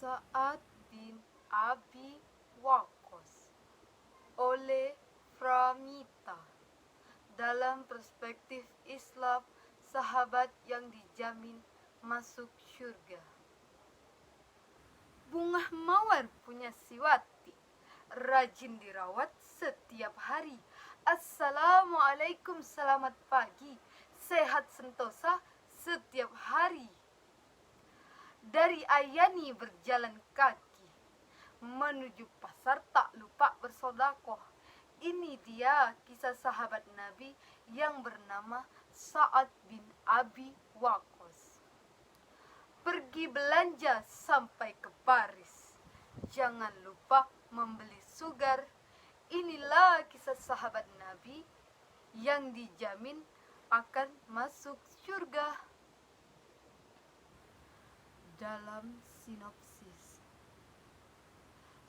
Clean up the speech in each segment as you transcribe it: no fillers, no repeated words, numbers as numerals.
Sa'ad bin Abi Waqqas oleh Pramita. Dalam perspektif Islam, sahabat yang dijamin masuk surga. Bunga mawar punya siwati, rajin dirawat setiap hari. Assalamualaikum, selamat pagi, sehat sentosa setiap hari. Dari Ayani berjalan kaki menuju pasar, tak lupa bersodakoh. Ini dia kisah sahabat Nabi yang bernama Sa'ad bin Abi Waqqas. Pergi belanja sampai ke Paris, jangan lupa membeli sugar. Inilah kisah sahabat Nabi yang dijamin akan masuk surga. Dalam sinopsis,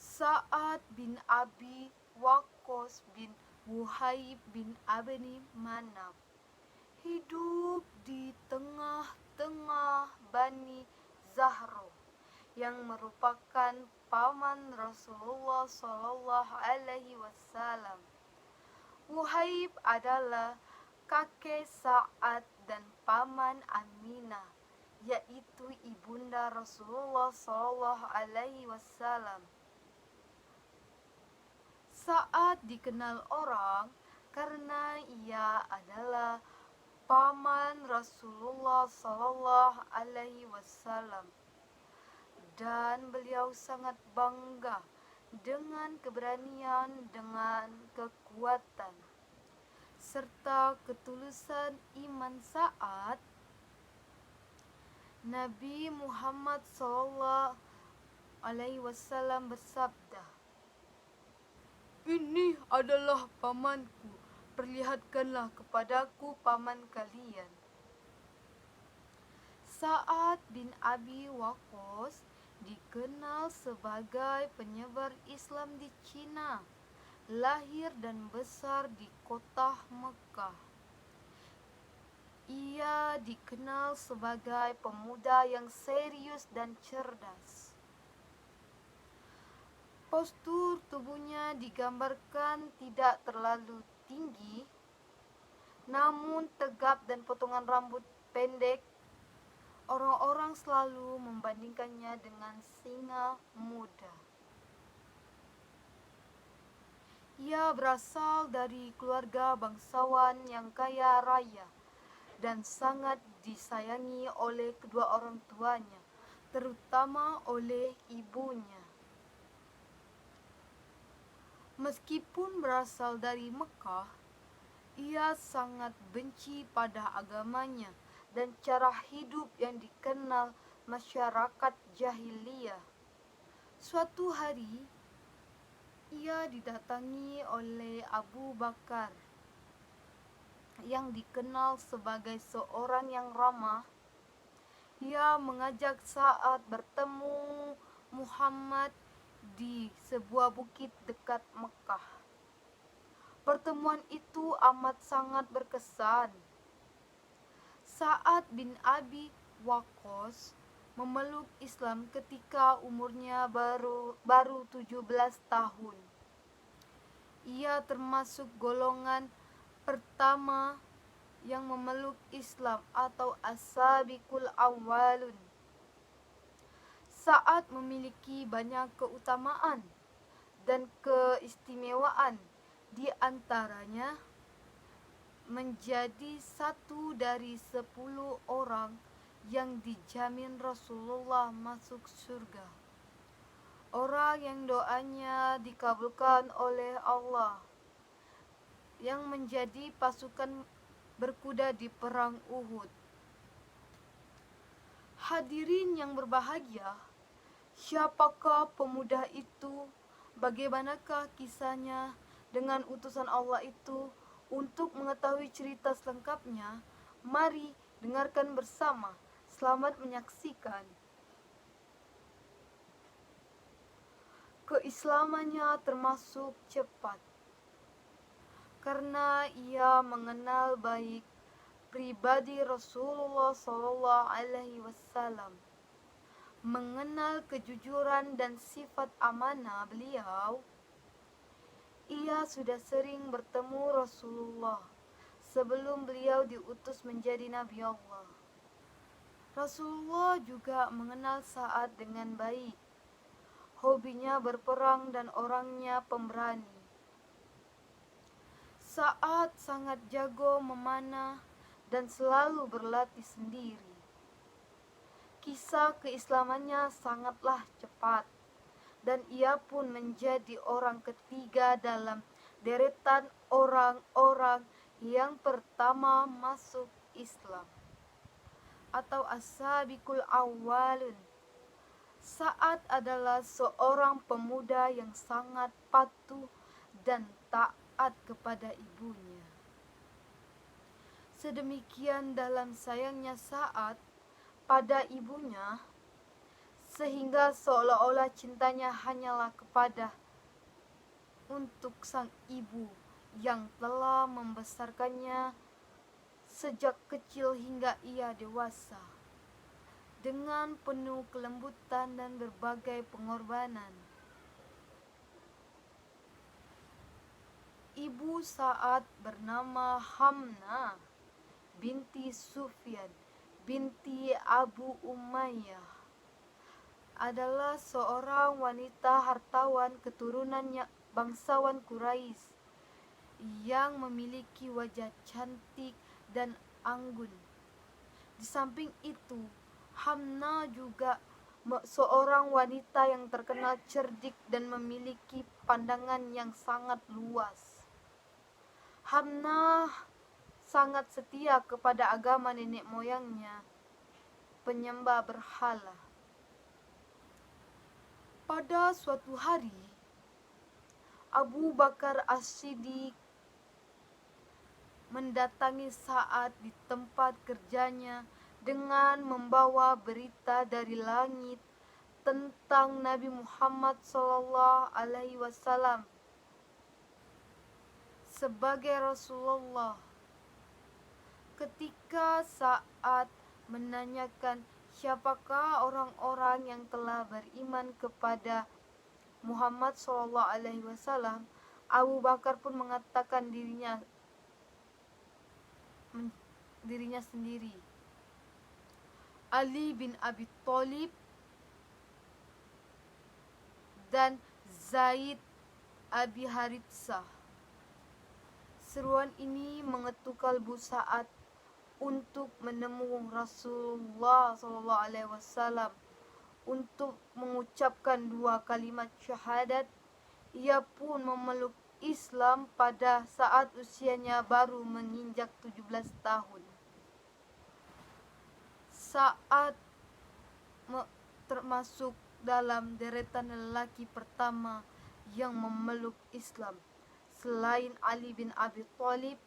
Sa'ad bin Abi Waqqas bin Wuhaib bin Abni Manaf hidup di tengah-tengah Bani Zahro yang merupakan paman Rasulullah Shallallahu Alaihi Wasallam. Wuhaib adalah kakek Sa'ad dan paman Aminah, yaitu ibunda Rasulullah Shallallahu Alaihi Wasallam. Sa'ad dikenal orang karena ia adalah paman Rasulullah Shallallahu Alaihi Wasallam, dan beliau sangat bangga dengan keberanian, dengan kekuatan, serta ketulusan iman Sa'ad. Nabi Muhammad Sallallahu Alaihi Wasallam bersabda, "Ini adalah pamanku, perlihatkanlah kepadaku paman kalian." Sa'ad bin Abi Waqqas dikenal sebagai penyebar Islam di Cina, lahir dan besar di kota Mekah. Ia dikenal sebagai pemuda yang serius dan cerdas. Postur tubuhnya digambarkan tidak terlalu tinggi, namun tegap dan potongan rambut pendek. Orang-orang selalu membandingkannya dengan singa muda. Ia berasal dari keluarga bangsawan yang kaya raya dan sangat disayangi oleh kedua orang tuanya, terutama oleh ibunya. Meskipun berasal dari Mekah, ia sangat benci pada agamanya dan cara hidup yang dikenal masyarakat jahiliyah. Suatu hari, ia didatangi oleh Abu Bakar yang dikenal sebagai seorang yang ramah. Ia mengajak Sa'ad bertemu Muhammad di sebuah bukit dekat Mekah. Pertemuan itu amat sangat berkesan. Sa'ad bin Abi Waqqas memeluk Islam ketika umurnya baru 17 tahun. Ia termasuk golongan pertama yang memeluk Islam atau as-sabiqul awwalun. Sa'ad memiliki banyak keutamaan dan keistimewaan, di antaranya menjadi satu dari 10 orang yang dijamin Rasulullah masuk surga. Orang yang doanya dikabulkan oleh Allah, yang menjadi pasukan berkuda di perang Uhud. Hadirin yang berbahagia, siapakah pemuda itu? Bagaimanakah kisahnya dengan utusan Allah itu? Untuk mengetahui cerita selengkapnya, mari dengarkan bersama. Selamat menyaksikan. Keislamannya termasuk cepat karena ia mengenal baik pribadi Rasulullah Sallallahu Alaihi Wasallam. mengenal kejujuran dan sifat amanah beliau, ia sudah sering bertemu Rasulullah sebelum beliau diutus menjadi Nabi Allah. Rasulullah juga mengenal Sa'ad dengan baik. Hobinya berperang dan orangnya pemberani. Sa'ad sangat jago memanah dan selalu berlatih sendiri. Kisah keislamannya sangatlah cepat, dan ia pun menjadi orang ketiga dalam deretan orang-orang yang pertama masuk Islam, atau as-sabiqul awwalun. Sa'ad adalah seorang pemuda yang sangat patuh dan taat kepada ibunya. Sedemikian dalam sayangnya Sa'ad pada ibunya, sehingga seolah-olah cintanya hanyalah kepada untuk sang ibu yang telah membesarkannya sejak kecil hingga ia dewasa, dengan penuh kelembutan dan berbagai pengorbanan. Ibu Sa'ad bernama Hamnah binti Sufyan binti Abu Umayyah, adalah seorang wanita hartawan keturunannya bangsawan Quraisy yang memiliki wajah cantik dan anggun. Di samping itu, Hamnah juga seorang wanita yang terkenal cerdik dan memiliki pandangan yang sangat luas. Hamnah sangat setia kepada agama nenek moyangnya, penyembah berhala. Pada suatu hari, Abu Bakar As-Siddiq mendatangi Sa'ad di tempat kerjanya dengan membawa berita dari langit tentang Nabi Muhammad SAW sebagai Rasulullah. Ketika Sa'ad menanyakan siapakah orang-orang yang telah beriman kepada Muhammad SAW, Abu Bakar pun mengatakan dirinya sendiri, Ali bin Abi Thalib dan Zaid Abi Haritsah. Seruan ini mengetuk kalbu Sa'ad untuk menemui Rasulullah SAW untuk mengucapkan 2 kalimat syahadat. Ia pun memeluk Islam pada saat usianya baru menginjak 17 tahun. Sa'ad termasuk dalam deretan lelaki pertama yang memeluk Islam selain Ali bin Abi Thalib,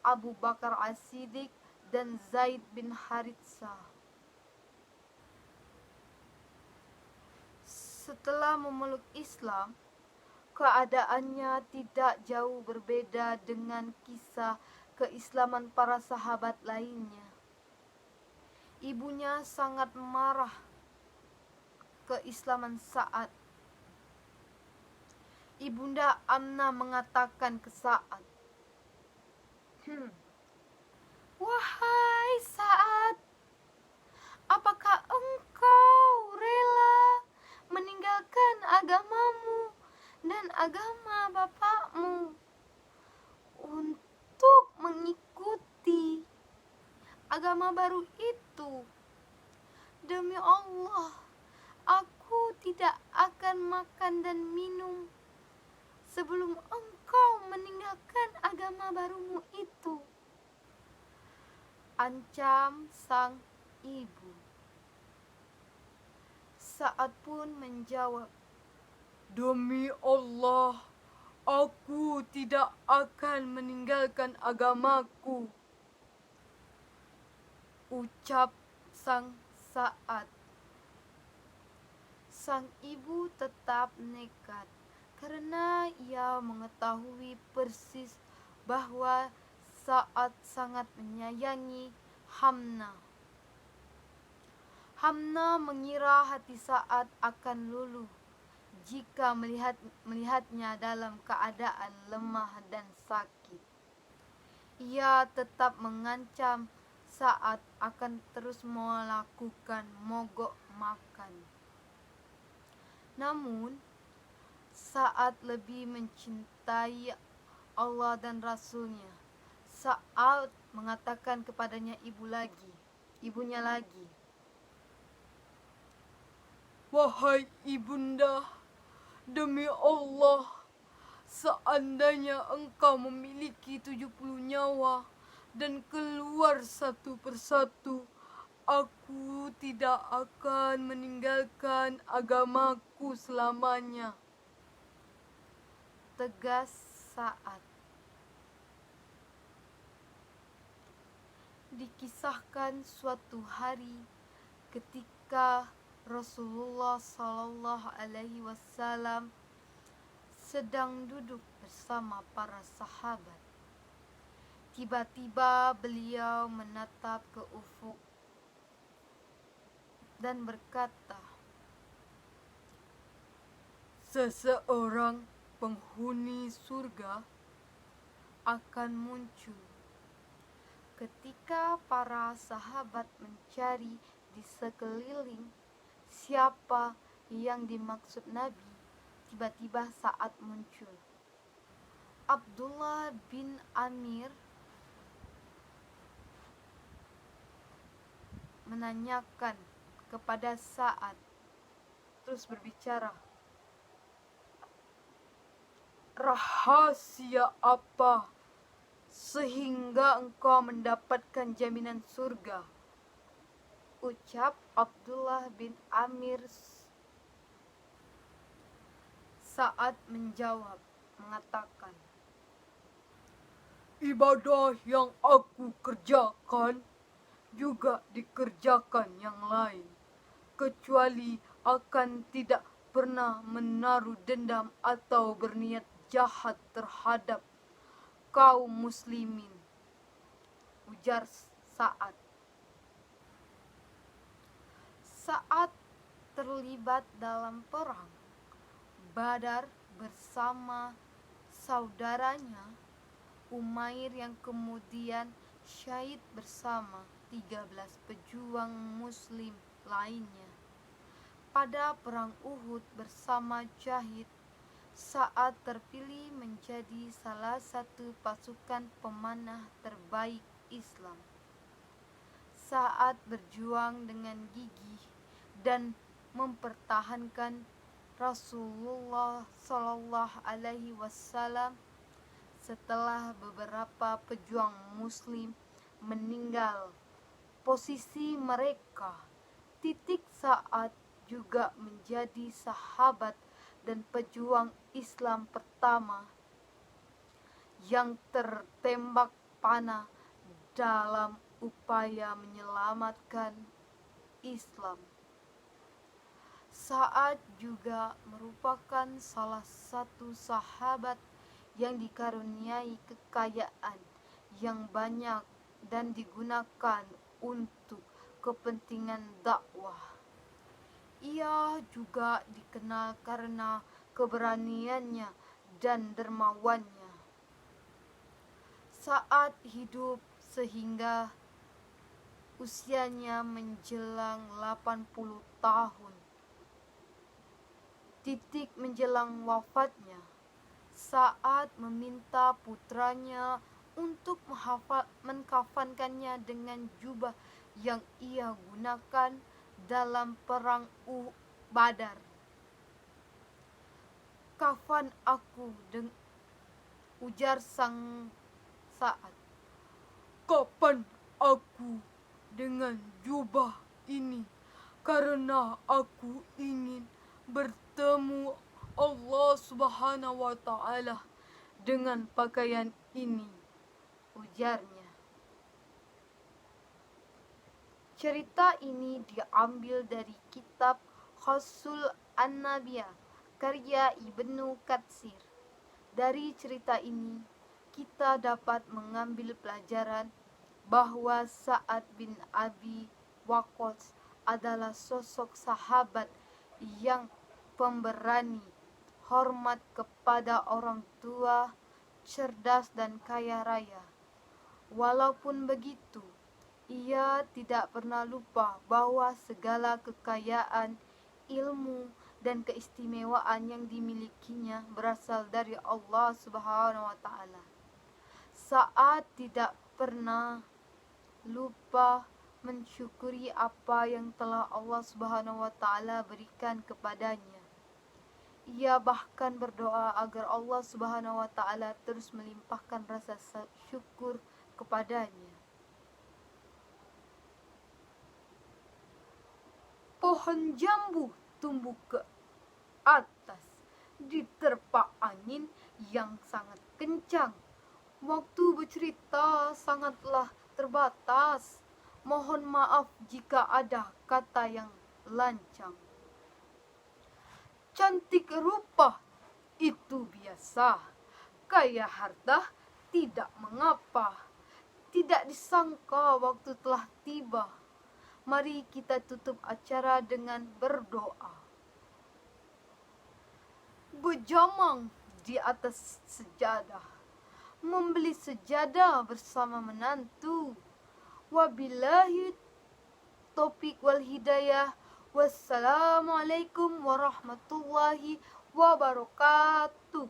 Abu Bakar As-Siddiq, dan Zaid bin Haritsah. Setelah memeluk Islam, keadaannya tidak jauh berbeda dengan kisah keislaman para sahabat lainnya. Ibunya sangat marah keislaman Sa'ad. Ibunda Amnah mengatakan ke Sa'ad, "Wahai Sa'ad, apakah engkau rela meninggalkan agamamu dan agama bapakmu untuk mengikuti agama baru itu? Demi Allah, aku tidak akan makan dan minum sebelum engkau meninggalkan agama barumu itu," ancam sang ibu. Sa'ad pun menjawab, "Demi Allah, aku tidak akan meninggalkan agamaku," ucap sang Sa'ad. Sang ibu tetap nekat karena ia mengetahui persis bahwa Sa'ad sangat menyayangi Hamnah. Hamna mengira hati Sa'ad akan luluh jika melihatnya dalam keadaan lemah dan sakit. Ia tetap mengancam Sa'ad akan terus melakukan mogok makan. Namun, Sa'ad lebih mencintai Allah dan Rasulnya. Sa'ad mengatakan kepadanya ibunya lagi, "Wahai ibunda, demi Allah, seandainya engkau memiliki 70 nyawa dan keluar satu persatu, aku tidak akan meninggalkan agamaku selamanya," tegas Sa'ad. Dikisahkan suatu hari ketika Rasulullah Sallallahu Alaihi Wasallam sedang duduk bersama para sahabat. Tiba-tiba beliau menatap ke ufuk dan berkata, "Seseorang penghuni surga akan muncul." Ketika para sahabat mencari di sekeliling siapa yang dimaksud Nabi, tiba-tiba Sa'ad muncul. Abdullah bin Amir menanyakan kepada Sa'ad, terus berbicara, "Rahasia apa sehingga engkau mendapatkan jaminan surga?" Ucap Abdullah bin Amir. Sa'ad menjawab, mengatakan, "Ibadah yang aku kerjakan juga dikerjakan yang lain, kecuali akan tidak pernah menaruh dendam atau berniat jahat terhadap kaum muslimin," ujar Sa'ad. Sa'ad terlibat dalam perang Badar bersama saudaranya Umair yang kemudian syahid bersama 13 pejuang muslim lainnya. Pada perang Uhud bersama Jahid, Sa'ad terpilih menjadi salah satu pasukan pemanah terbaik Islam. Sa'ad berjuang dengan gigih dan mempertahankan Rasulullah Sallallahu Alaihi Wasallam setelah beberapa pejuang muslim meninggal posisi mereka. Sa'ad juga menjadi sahabat dan pejuang Islam pertama yang tertembak panah dalam upaya menyelamatkan Islam. Sa'ad juga merupakan salah satu sahabat yang dikaruniai kekayaan yang banyak dan digunakan untuk kepentingan dakwah. Ia juga dikenal karena keberaniannya dan dermawannya. Sa'ad hidup sehingga usianya menjelang 80 tahun. Menjelang wafatnya, Sa'ad meminta putranya untuk mengkafankannya dengan jubah yang ia gunakan dalam perang Badar. "Kafan aku," ujar sang Sa'ad. "Kapan aku dengan jubah ini karena aku ingin bertemu Allah Subhanahu wa Ta'ala dengan pakaian ini," ujarnya. Cerita ini diambil dari kitab Qasul An-Nabiyah karya Ibnu Katsir. Dari cerita ini kita dapat mengambil pelajaran bahwa Sa'ad bin Abi Waqqas adalah sosok sahabat yang pemberani, hormat kepada orang tua, cerdas dan kaya raya. Walaupun begitu, ia tidak pernah lupa bahwa segala kekayaan, ilmu, dan keistimewaan yang dimilikinya berasal dari Allah Subhanahu wa Ta'ala. Saat tidak pernah lupa mensyukuri apa yang telah Allah Subhanahu wa Ta'ala berikan kepadanya. Ia bahkan berdoa agar Allah Subhanahu wa Ta'ala terus melimpahkan rasa syukur kepadanya. Pohon jambu tumbuh ke atas, diterpa angin yang sangat kencang. Waktu bercerita sangatlah terbatas. Mohon maaf jika ada kata yang lancang. Cantik rupa itu biasa, kaya harta tidak mengapa. Tidak disangka waktu telah tiba. Mari kita tutup acara dengan berdoa. Berjamang di atas sejadah, membeli sejadah bersama menantu. Wabillahi taufiq wal hidayah. Wassalamualaikum warahmatullahi wabarakatuh.